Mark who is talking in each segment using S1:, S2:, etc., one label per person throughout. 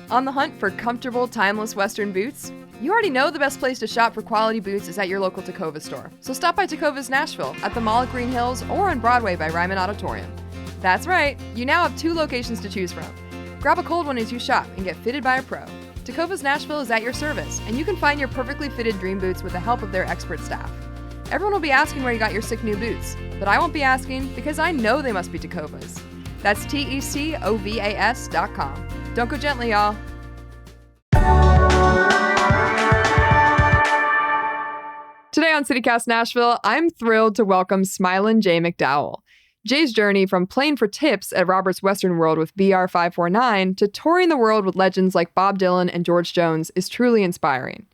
S1: On the hunt for comfortable, timeless Western boots? You already know the best place to shop for quality boots is at your local Tacova store. So stop by Tacova's Nashville, at the Mall at Green Hills, or on Broadway by Ryman Auditorium. That's right, you now have 2 locations to choose from. Grab a cold one as you shop and get fitted by a pro. Tacova's Nashville is at your service, and you can find your perfectly fitted dream boots with the help of their expert staff. Everyone will be asking where you got your sick new boots, but I won't be asking because I know they must be Tacovas. That's TECOVAS.com. Don't go gently, y'all. Today on CityCast Nashville, I'm thrilled to welcome Smilin' Jay McDowell. Jay's journey from playing for tips at Robert's Western World with BR549 to touring the world with legends like Bob Dylan and George Jones is truly inspiring.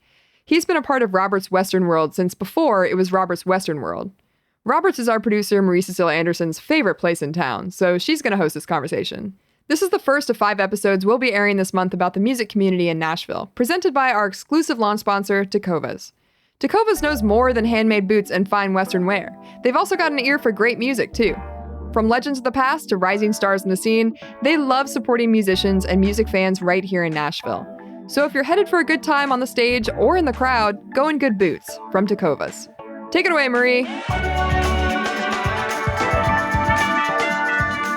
S1: He's been a part of Robert's Western World since before it was Robert's Western World. Robert's is our producer Marie Cecile Anderson's favorite place in town, so she's going to host this conversation. This is the first of 5 episodes we'll be airing this month about the music community in Nashville, presented by our exclusive launch sponsor, Tacovas. Tacovas knows more than handmade boots and fine Western wear. They've also got an ear for great music, too. From legends of the past to rising stars in the scene, they love supporting musicians and music fans right here in Nashville. So if you're headed for a good time on the stage or in the crowd, go in good boots from Tacovas. Take it away, Marie.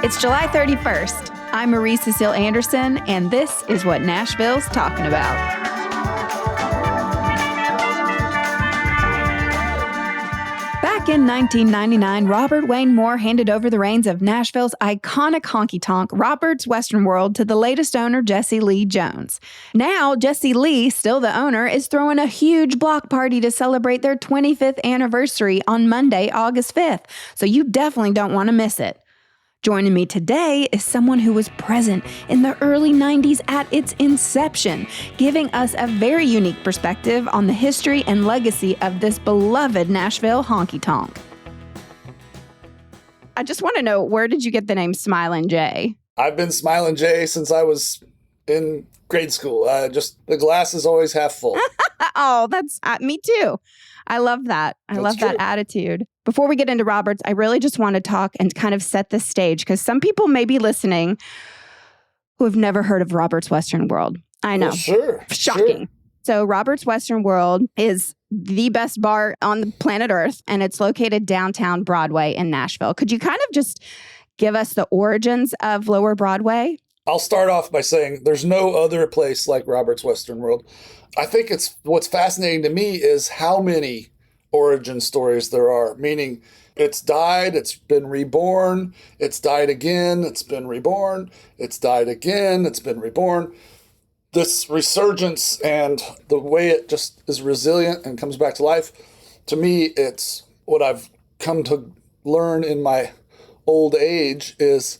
S2: It's July 31st. I'm Marie Cecile Anderson, and this is what Nashville's talking about. Back in 1999, Robert Wayne Moore handed over the reins of Nashville's iconic honky-tonk, Robert's Western World, to the latest owner, Jesse Lee Jones. Now, Jesse Lee, still the owner, is throwing a huge block party to celebrate their 25th anniversary on Monday, August 5th, so you definitely don't want to miss it. Joining me today is someone who was present in the early 90s at its inception, giving us a very unique perspective on the history and legacy of this beloved Nashville honky-tonk. I just want to know, where did you get the name Smilin' Jay?
S3: I've been Smilin' Jay since I was in grade school. The glass is always half full.
S2: Oh, that's me too. I love that. I love that attitude. Before we get into Roberts, I really just want to talk and kind of set the stage because some people may be listening who have never heard of Robert's Western World. I know.
S3: Well, sure.
S2: Shocking.
S3: Sure.
S2: So Robert's Western World is the best bar on the planet Earth, and it's located downtown Broadway in Nashville. Could you kind of just give us the origins of Lower Broadway?
S3: I'll start off by saying there's no other place like Robert's Western World. I think what's fascinating to me is how many origin stories there are, meaning it's died, it's been reborn, it's died again, it's been reborn, it's died again, it's been reborn. This resurgence and the way it just is resilient and comes back to life, to me, it's what I've come to learn in my old age is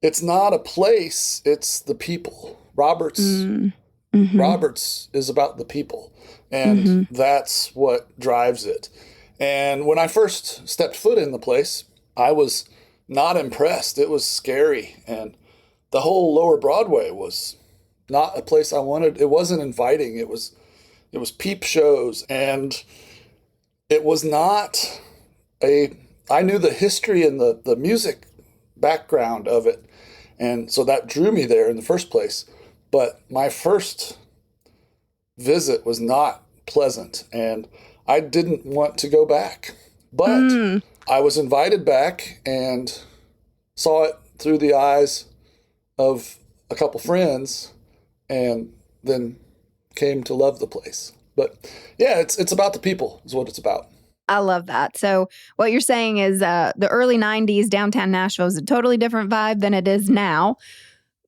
S3: it's not a place, it's the people. Robert's is about the people. And that's what drives it. And when I first stepped foot in the place, I was not impressed. It was scary. And the whole Lower Broadway was not a place I wanted. It wasn't inviting. It was peep shows. And it was not I knew the history and the music background of it. And so that drew me there in the first place. But my first visit was not pleasant, and I didn't want to go back. But I was invited back and saw it through the eyes of a couple friends, and then came to love the place. But yeah, it's about the people is what it's about.
S2: I love that. So what you're saying is the early 90s downtown Nashville is a totally different vibe than it is now.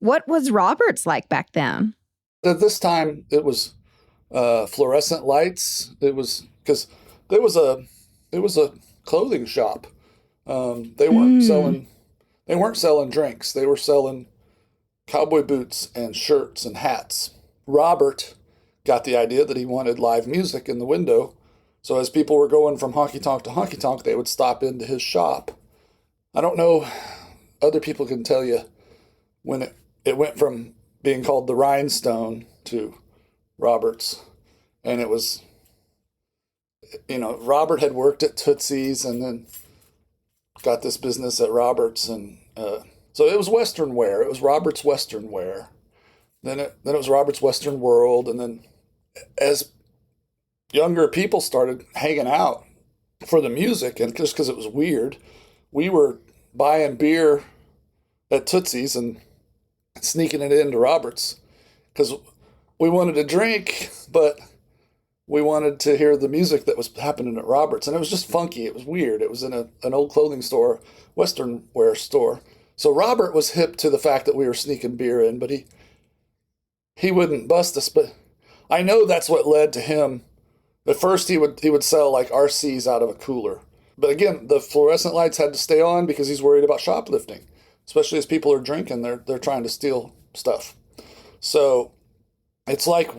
S2: What was Robert's like back then?
S3: At this time, it was fluorescent lights. It was because it was a clothing shop. They weren't selling drinks. They were selling cowboy boots and shirts and hats. Robert got the idea that he wanted live music in the window. So as people were going from honky-tonk to honky-tonk, they would stop into his shop. I don't know, other people can tell you when it went from being called the Rhinestone to Robert's. And it was, Robert had worked at Tootsie's and then got this business at Robert's. And so it was Western wear. It was Robert's Western wear. Then it was Robert's Western World, and then as younger people started hanging out for the music, and just because it was weird, we were buying beer at Tootsie's and sneaking it into Robert's because we wanted to drink, but we wanted to hear the music that was happening at Robert's, and it was just funky. It was weird. It was in an old clothing store, Western wear store. So Robert was hip to the fact that we were sneaking beer in, but he wouldn't bust us. But I know that's what led to him. At first, he would sell like RCs out of a cooler. But again, the fluorescent lights had to stay on because he's worried about shoplifting, especially as people are drinking. They're trying to steal stuff. So it's like,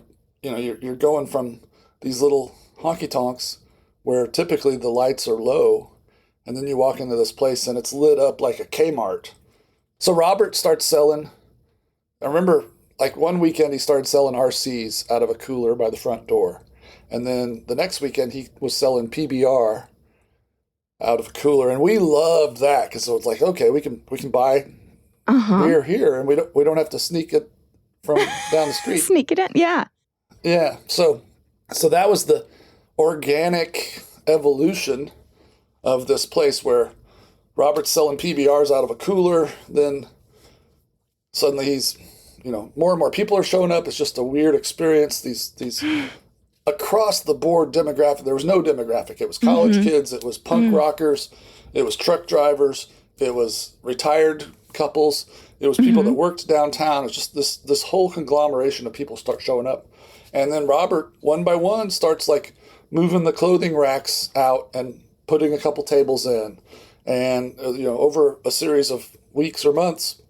S3: you're going from these little honky-tonks where typically the lights are low, and then you walk into this place and it's lit up like a Kmart. So Robert starts selling. I remember like one weekend he started selling RCs out of a cooler by the front door. And then the next weekend he was selling PBR out of a cooler, and we loved that because it was like, okay, we can buy beer here, and we don't have to sneak it from down the street.
S2: Sneak it in, yeah.
S3: Yeah. So that was the organic evolution of this place where Robert's selling PBRs out of a cooler. Then suddenly he's, more and more people are showing up. It's just a weird experience. These across the board demographic. There was no demographic. It was college kids. It was punk rockers. It was truck drivers. It was retired couples. It was people that worked downtown. It's just this whole conglomeration of people start showing up. And then Robert, one by one, starts like moving the clothing racks out and putting a couple tables in. And, over a series of weeks or months,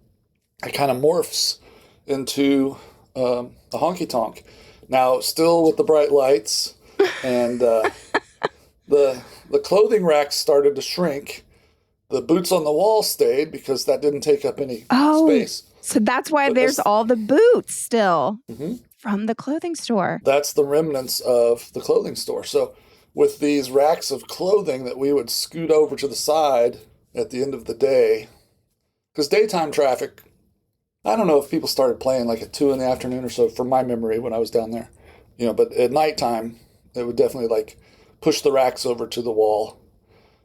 S3: it kind of morphs into a honky-tonk. Now, still with the bright lights, and the clothing racks started to shrink. The boots on the wall stayed because that didn't take up any space.
S2: So that's why there's all the boots still from the clothing store.
S3: That's the remnants of the clothing store. So with these racks of clothing that we would scoot over to the side at the end of the day, because daytime traffic, I don't know if people started playing like at 2 p.m. or so from my memory when I was down there, but at nighttime, it would definitely like push the racks over to the wall.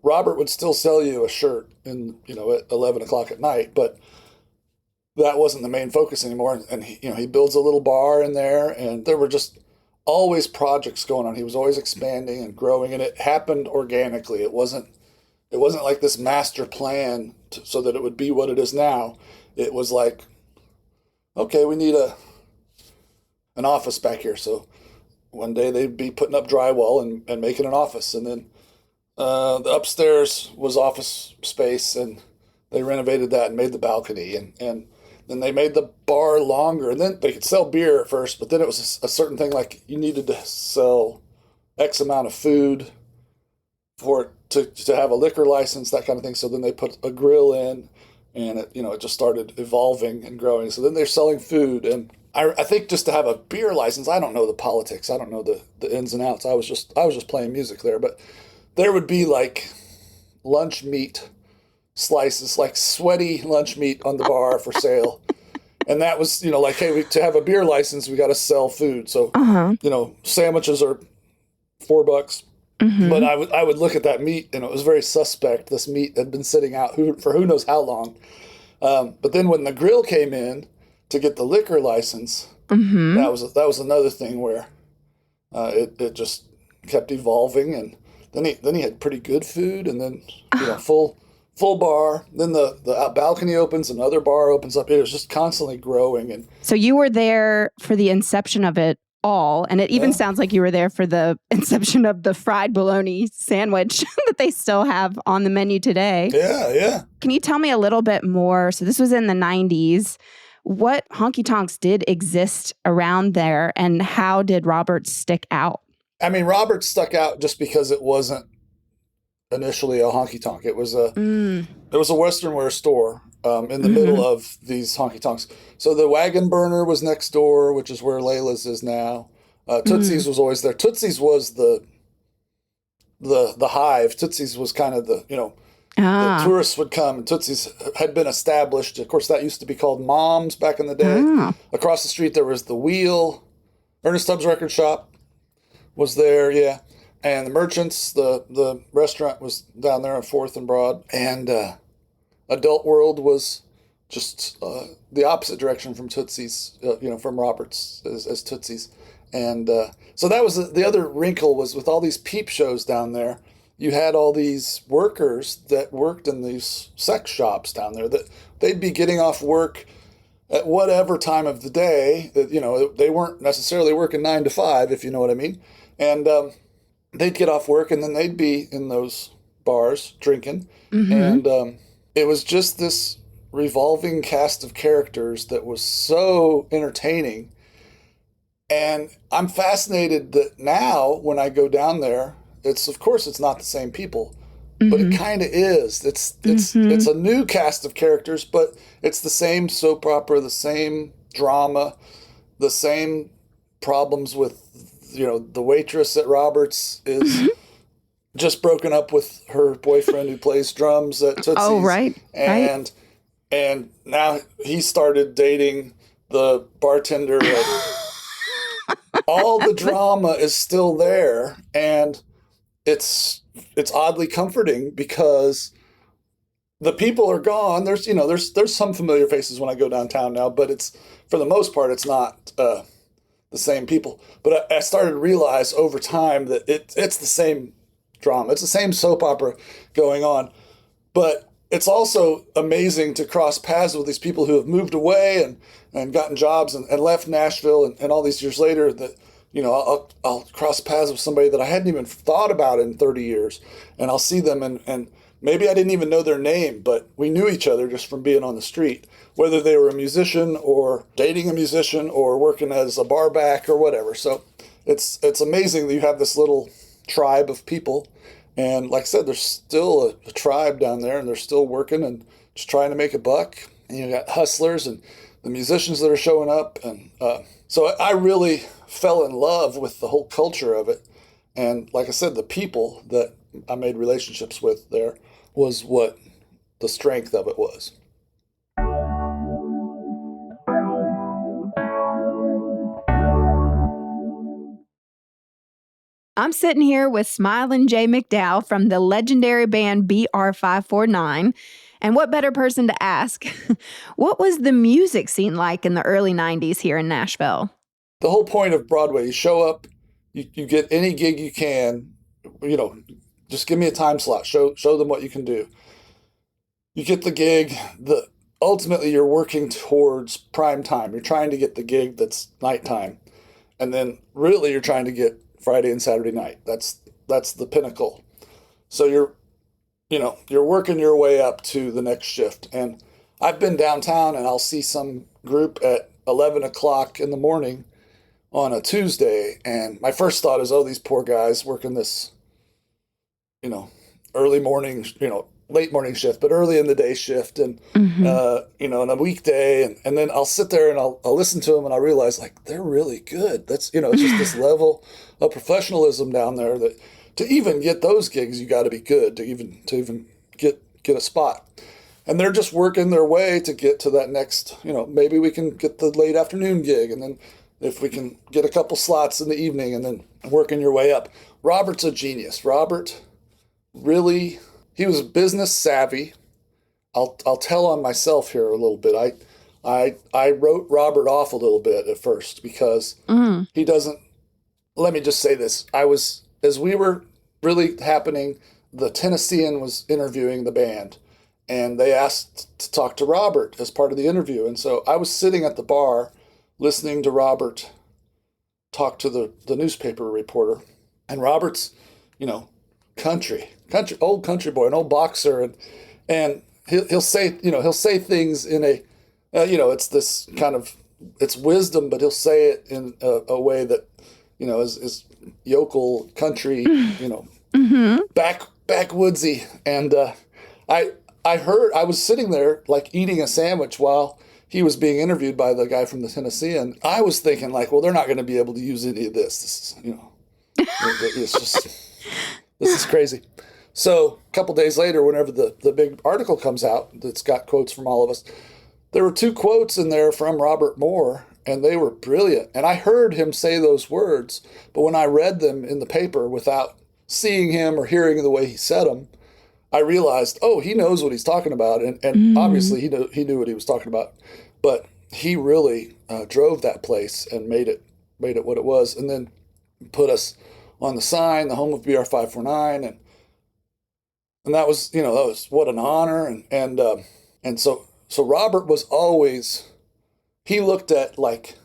S3: Robert would still sell you a shirt at 11 o'clock at night, but that wasn't the main focus anymore. And he builds a little bar in there, and there were just always projects going on. He was always expanding and growing, and it happened organically. It wasn't like this master plan so that it would be what it is now. It was like, okay, we need an office back here. So one day they'd be putting up drywall and making an office. And then the upstairs was office space, and they renovated that and made the balcony. And then they made the bar longer. And then they could sell beer at first, but then it was a certain thing like you needed to sell X amount of food for it to have a liquor license, that kind of thing. So then they put a grill in, and it just started evolving and growing. So then they're selling food, and I think just to have a beer license, I don't know the politics, I don't know the ins and outs. I was just playing music there, but there would be like lunch meat slices, like sweaty lunch meat on the bar for sale, and that was like, hey, to have a beer license, we got to sell food. So sandwiches are $4. But I would look at that meat, and it was very suspect. This meat had been sitting out for who knows how long. But then when the grill came in to get the liquor license, that was another thing where it just kept evolving. And then he had pretty good food, and then full bar. Then the balcony opens, another bar opens up. It was just constantly growing. And
S2: so you were there for the inception of it all, and it even sounds like you were there for the inception of the fried bologna sandwich that they still have on the menu today.
S3: Yeah.
S2: Can you tell me a little bit more? So this was in the 90s. What honky-tonks did exist around there, and how did Robert's stick out?
S3: I mean, Robert's stuck out just because it wasn't initially a honky-tonk. It was a Western wear store in the middle of these honky-tonks. So the Wagon Burner was next door, which is where Layla's is now. Tootsie's was always there. Tootsie's was the hive. Tootsie's was kind of the, that tourists would come, and Tootsie's had been established. Of course, that used to be called Mom's back in the day. Across the street, there was the Wheel. Ernest Tubbs Record Shop was there, yeah. And the Merchants, the restaurant was down there on 4th and Broad. And Adult World was just the opposite direction from Tootsie's, from Roberts as Tootsie's. And so that was the other wrinkle, was with all these peep shows down there, you had all these workers that worked in these sex shops down there that they'd be getting off work at whatever time of the day. That they weren't necessarily working 9 to 5, if you know what I mean. And they'd get off work and then they'd be in those bars drinking. And it was just this revolving cast of characters that was so entertaining. And I'm fascinated that now when I go down there, of course it's not the same people, but it kind of is. It's a new cast of characters, but it's the same soap opera, the same drama, the same problems with, the waitress at Roberts is just broken up with her boyfriend who plays drums at Tootsie's.
S2: Oh, right.
S3: And now he started dating the bartender. All the drama is still there, and it's oddly comforting because the people are gone. There's some familiar faces when I go downtown now, but it's, for the most part, it's not the same people. But I started to realize over time that it's the same drama. It's the same soap opera going on. But it's also amazing to cross paths with these people who have moved away and gotten jobs and left Nashville and all these years later that, I'll cross paths with somebody that I hadn't even thought about in 30 years. And I'll see them and maybe I didn't even know their name, but we knew each other just from being on the street, whether they were a musician or dating a musician or working as a bar back or whatever. So it's amazing that you have this little tribe of people. And like I said, there's still a tribe down there, and they're still working and just trying to make a buck. And you got hustlers and the musicians that are showing up. And so I really fell in love with the whole culture of it. And like I said, the people that I made relationships with there was what the strength of it was.
S2: I'm sitting here with Smilin' J. McDowell from the legendary band BR549. And what better person to ask? What was the music scene like in the early 90s here in Nashville?
S3: The whole point of Broadway, you show up, you get any gig you can, just give me a time slot, show them what you can do. You get the gig, ultimately you're working towards prime time. You're trying to get the gig that's nighttime. And then really you're trying to get Friday and Saturday night. That's the pinnacle. So you're working your way up to the next shift. And I've been downtown and I'll see some group at 11 o'clock in the morning on a Tuesday. And my first thought is, these poor guys working this, early morning, late morning shift, but early in the day shift. And, on a weekday. And then I'll sit there and I'll listen to them and I'll realize they're really good. That's, it's just this level of professionalism down there that to even get those gigs, you got to be good to even get a spot. And they're just working their way to get to that next, maybe we can get the late afternoon gig. And then if we can get a couple slots in the evening and then working your way up. Robert's a genius. Robert really, he was business savvy. I'll tell on myself here a little bit. I wrote Robert off a little bit at first because he doesn't, let me just say this. As we were really happening, the Tennessean was interviewing the band and they asked to talk to Robert as part of the interview. And so I was sitting at the bar listening to Robert talk to the newspaper reporter. And Robert's, old country boy, an old boxer. And he'll say things in a, it's this kind of, it's wisdom, but he'll say it in a way that, is yokel country, backwoodsy. And I was sitting there eating a sandwich while he was being interviewed by the guy from the Tennessee. And I was thinking well, they're not going to be able to use any of this. This is, it's just, this is crazy. So a couple days later, whenever the big article comes out that's got quotes from all of us, there were 2 quotes in there from Robert Moore, and they were brilliant. And I heard him say those words, but when I read them in the paper without seeing him or hearing the way he said them, I realized, oh, he knows what he's talking about. And obviously he knew what he was talking about. But he really drove that place and made it what it was, and then put us on the sign, the home of BR 549, and that was what an honor, and so Robert was always, he looked at like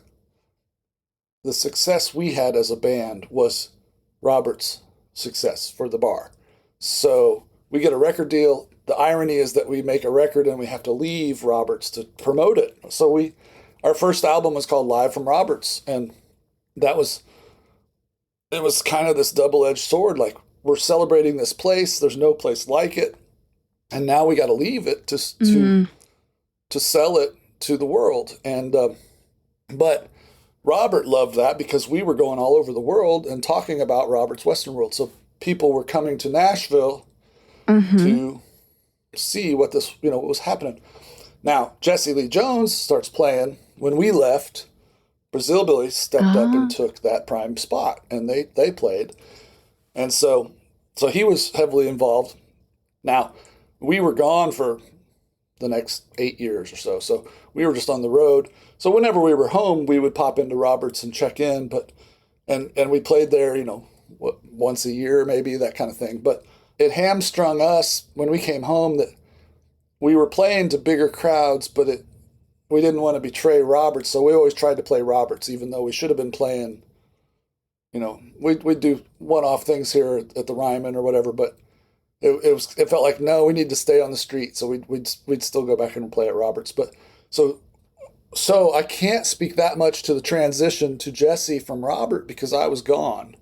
S3: the success we had as a band was Robert's success for the bar. So we get a record deal. The irony is that we make a record and we have to leave Robert's to promote it. So our first album was called Live from Robert's, and it was kind of this double-edged sword. Like, we're celebrating this place. There's no place like it. And now we got to leave it to sell it to the world. And, but Robert loved that because we were going all over the world and talking about Robert's Western World. So people were coming to Nashville to see what was happening. Now, Jesse Lee Jones starts playing. When we left, Brazil Billy stepped up and took that prime spot, and they played. And so he was heavily involved. Now, we were gone for the next 8 years or so. So we were just on the road. So whenever we were home, we would pop into Robert's and check in, and we played there, once a year, maybe, that kind of thing. But it hamstrung us when we came home that we were playing to bigger crowds, but we didn't want to betray Roberts, so we always tried to play Roberts, even though we should have been playing, we'd do one-off things here at the Ryman or whatever, but it felt like, no, we need to stay on the street, so we'd still go back and play at Roberts. But so I can't speak that much to the transition to Jesse from Robert because I was gone.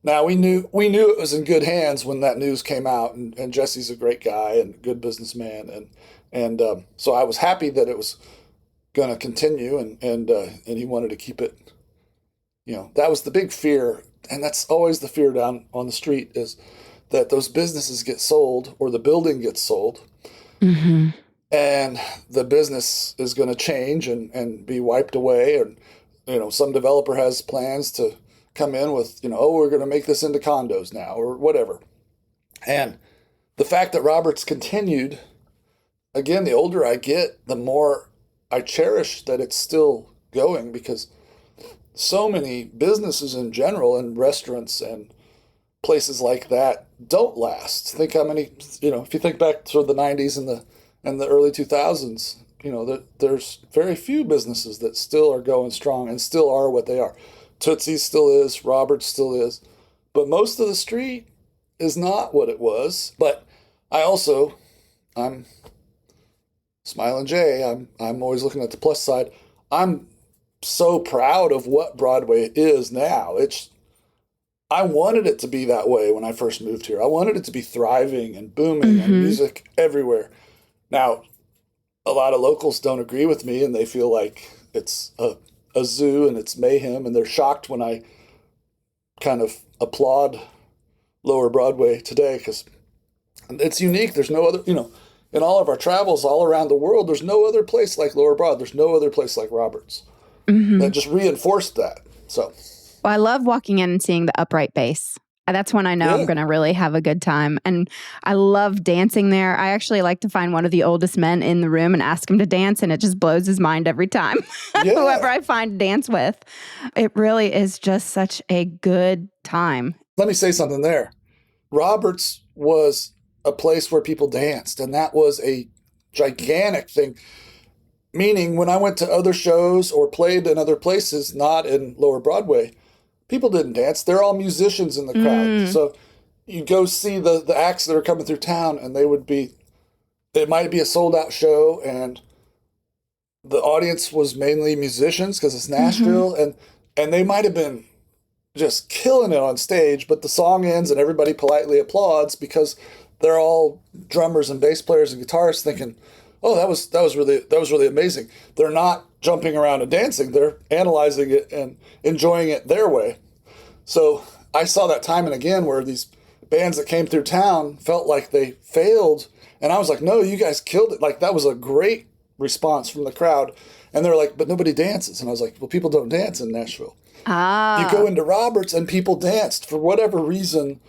S3: Now, we knew it was in good hands when that news came out, and Jesse's a great guy and a good businessman, and so I was happy that it was going to continue, and he wanted to keep it. That was the big fear, and that's always the fear down on the street, is that those businesses get sold or the building gets sold, and the business is going to change and be wiped away, and some developer has plans to come in with, we're going to make this into condos now or whatever. And the fact that Roberts continued, again, the older I get, the more I cherish that it's still going, because so many businesses in general and restaurants and places like that don't last. Think how many, if you think back to the 90s and the early 2000s, there's very few businesses that still are going strong and still are what they are. Tootsie's still is, Roberts still is, but most of the street is not what it was. But I'm Smiling J. I'm always looking at the plus side. I'm so proud of what Broadway is now. I wanted it to be that way when I first moved here. I wanted it to be thriving and booming and music everywhere. Now, a lot of locals don't agree with me, and they feel like it's a zoo and it's mayhem, and they're shocked when I kind of applaud Lower Broadway today because it's unique. There's no other, in all of our travels all around the world, there's no other place like Lower Broad. There's no other place like Roberts. That just reinforced that. So,
S2: well, I love walking in and seeing the upright bass. That's when I know I'm going to really have a good time. And I love dancing there. I actually like to find one of the oldest men in the room and ask him to dance, and it just blows his mind every time. Whoever I find to dance with. It really is just such a good time.
S3: Let me say something there. Roberts was a place where people danced, and that was a gigantic thing. Meaning, when I went to other shows or played in other places, not in Lower Broadway, people didn't dance. They're all musicians in the crowd. So you go see the acts that are coming through town, and it might be a sold out show, and the audience was mainly musicians because it's Nashville, and they might have been just killing it on stage, but the song ends and everybody politely applauds because they're all drummers and bass players and guitarists thinking, oh, that was really amazing. They're not jumping around and dancing. They're analyzing it and enjoying it their way. So I saw that time and again where these bands that came through town felt like they failed. And I was like, no, you guys killed it. Like, that was a great response from the crowd. And they're like, but nobody dances. And I was like, well, people don't dance in Nashville. You go into Roberts and people danced. For whatever reason,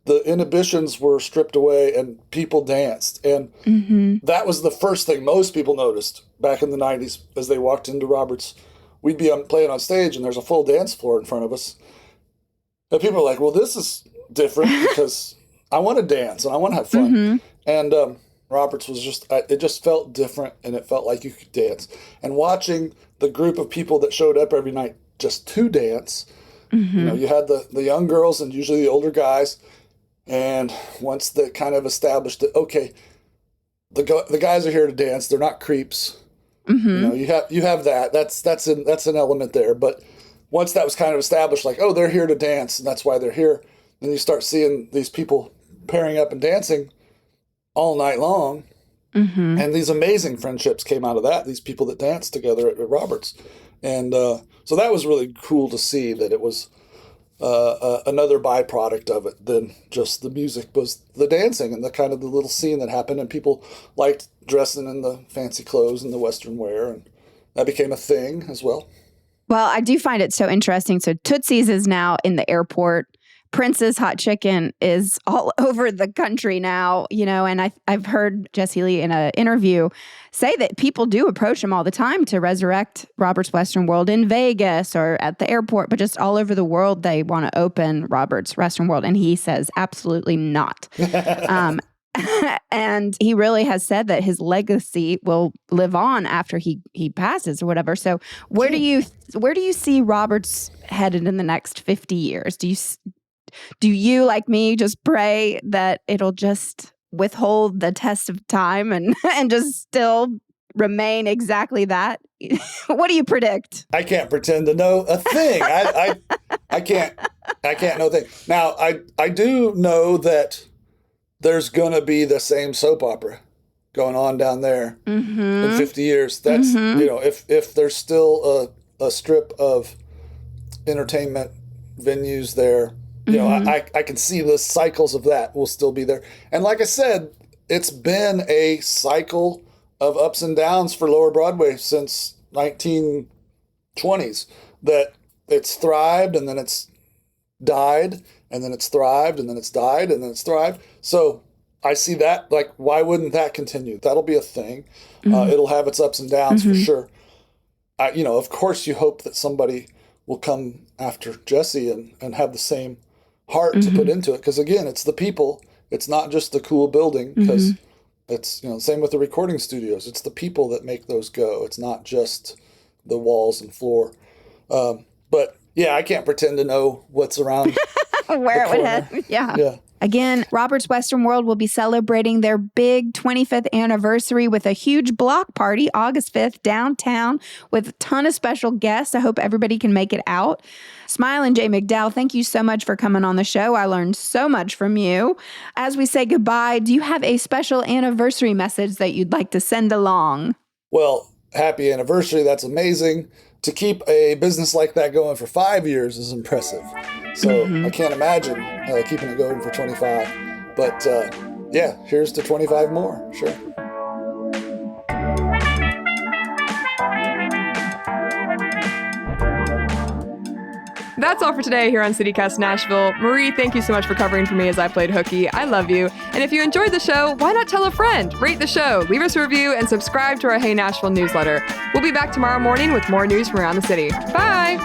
S3: the inhibitions were stripped away and people danced. And that was the first thing most people noticed back in the 90s as they walked into Roberts. We'd be playing on stage and there's a full dance floor in front of us. And people are like, well, this is different because I want to dance and I want to have fun. And Roberts was it just felt different, and it felt like you could dance. And watching the group of people that showed up every night just to dance, you know, you had the young girls and usually the older guys. And once they kind of established it, okay, the guys are here to dance. They're not creeps. You know, you have that. That's an element there. But once that was kind of established, like, oh, they're here to dance, and that's why they're here. Then you start seeing these people pairing up and dancing all night long. And these amazing friendships came out of that, these people that danced together at Roberts. And so that was really cool to see that it was another byproduct of it than just the music, was the dancing and the kind of the little scene that happened. And people liked dressing in the fancy clothes and the Western wear. And that became a thing as well.
S2: Well, I do find it so interesting. So Tootsie's is now in the airport. Prince's Hot Chicken is all over the country now, you know, and I've heard Jesse Lee in an interview say that people do approach him all the time to resurrect Robert's Western World in Vegas or at the airport, but just all over the world they want to open Robert's Western World, and he says absolutely not. And he really has said that his legacy will live on after he passes or whatever. So where do you see Robert's headed in the next 50 years? Do you, like me, just pray that it'll just withhold the test of time and just still remain exactly that? What do you predict?
S3: I can't pretend to know a thing. I can't know a thing. Now, I do know that there's going to be the same soap opera going on down there in 50 years. That's, you know, if there's still a strip of entertainment venues there, you know, I can see the cycles of that will still be there. And like I said, it's been a cycle of ups and downs for Lower Broadway since 1920s, that it's thrived and then it's died, and then it's thrived and then it's died and then it's thrived. So I see that, like, why wouldn't that continue? That'll be a thing. It'll have its ups and downs for sure. You know, of course you hope that somebody will come after Jesse and have the same heart to put into it, because again, it's the people. It's not just the cool building, because it's, you know, same with the recording studios. It's the people that make those go. It's not just the walls and floor. But yeah, I can't pretend to know what's around
S2: where it would head. Yeah. Again, Robert's Western World will be celebrating their big 25th anniversary with a huge block party August 5th downtown with a ton of special guests. I hope everybody can make it out. Smilin' J. McDowell, thank you so much for coming on the show. I learned so much from you. As we say goodbye, do you have a special anniversary message that you'd like to send along?
S3: Well, happy anniversary. That's amazing. To keep a business like that going for 5 years is impressive. So I can't imagine keeping it going for 25. But yeah, here's to 25 more. Sure.
S1: That's all for today here on CityCast Nashville. Marie, thank you so much for covering for me as I played hooky. I love you. And if you enjoyed the show, why not tell a friend? Rate the show, leave us a review, and subscribe to our Hey Nashville newsletter. We'll be back tomorrow morning with more news from around the city. Bye!